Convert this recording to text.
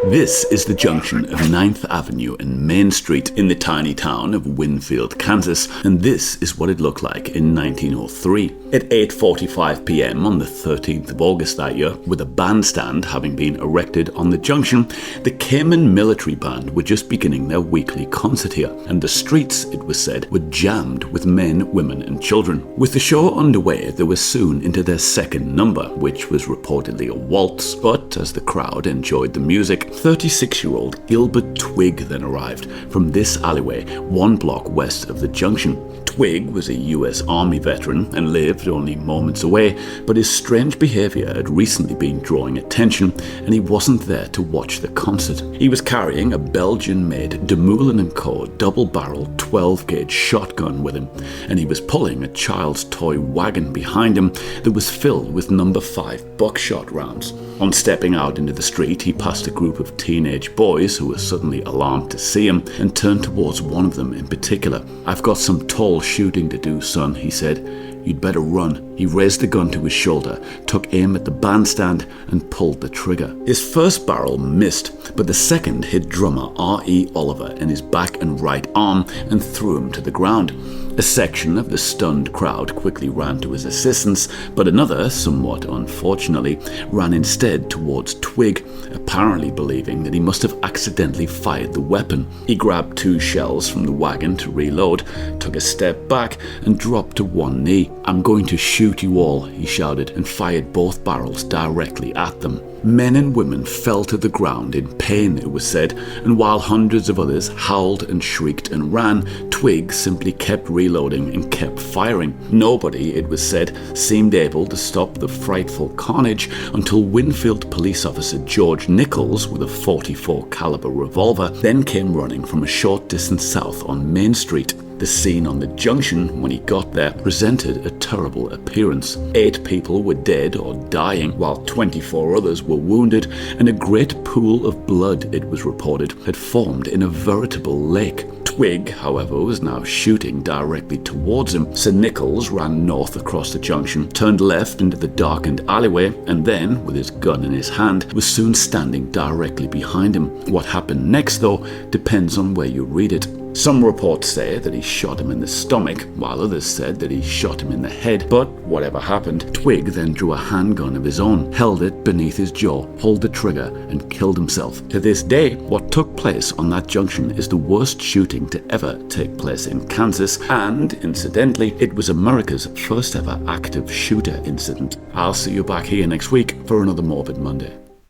This is the junction of 9th Avenue and Main Street in the tiny town of Winfield, Kansas, and this is what it looked like in 1903. At 8:45 p.m. on the 13th of August that year, with a bandstand having been erected on the junction, the Cayman Military Band were just beginning their weekly concert here, and the streets, it was said, were jammed with men, women and children. With the show underway, they were soon into their second number, which was reportedly a waltz, but as the crowd enjoyed the music, 36-year-old Gilbert Twigg then arrived from this alleyway, one block west of the junction. Twigg was a US Army veteran and lived only moments away, but his strange behaviour had recently been drawing attention and he wasn't there to watch the concert. He was carrying a Belgian-made De Moulin & Co. double-barrel 12-gauge shotgun with him, and he was pulling a child's toy wagon behind him that was filled with number 5 buckshot rounds. On stepping out into the street, he passed a group of teenage boys who were suddenly alarmed to see him and turned towards one of them in particular. "I've got some tall shooting to do, son," he said. "You'd better run." He raised the gun to his shoulder, took aim at the bandstand and pulled the trigger. His first barrel missed, but the second hit drummer R.E. Oliver in his back and right arm and threw him to the ground. A section of the stunned crowd quickly ran to his assistance, but another, somewhat unfortunately, ran instead towards Twigg, apparently believing that he must have accidentally fired the weapon. He grabbed 2 shells from the wagon to reload, took a step back and dropped to one knee. "I'm going to shoot you all," he shouted, and fired both barrels directly at them. Men and women fell to the ground in pain, it was said, and while hundreds of others howled and shrieked and ran, Twigg simply kept reloading and kept firing. Nobody, it was said, seemed able to stop the frightful carnage until Winfield police officer George Nichols, with a .44 caliber revolver, then came running from a short distance south on Main Street. The scene on the junction, when he got there, presented a terrible appearance. 8 people were dead or dying, while 24 others were wounded, and a great pool of blood, it was reported, had formed in a veritable lake. Twigg, however, was now shooting directly towards him, so Nichols ran north across the junction, turned left into the darkened alleyway, and then, with his gun in his hand, was soon standing directly behind him. What happened next, though, depends on where you read it. Some reports say that he shot him in the stomach, while others said that he shot him in the head, but whatever happened, Twigg then drew a handgun of his own, held it beneath his jaw, pulled the trigger, and killed himself. To this day, what took place on that junction is the worst shooting to ever take place in Kansas, and, incidentally, it was America's first ever active shooter incident. I'll see you back here next week for another Morbid Monday.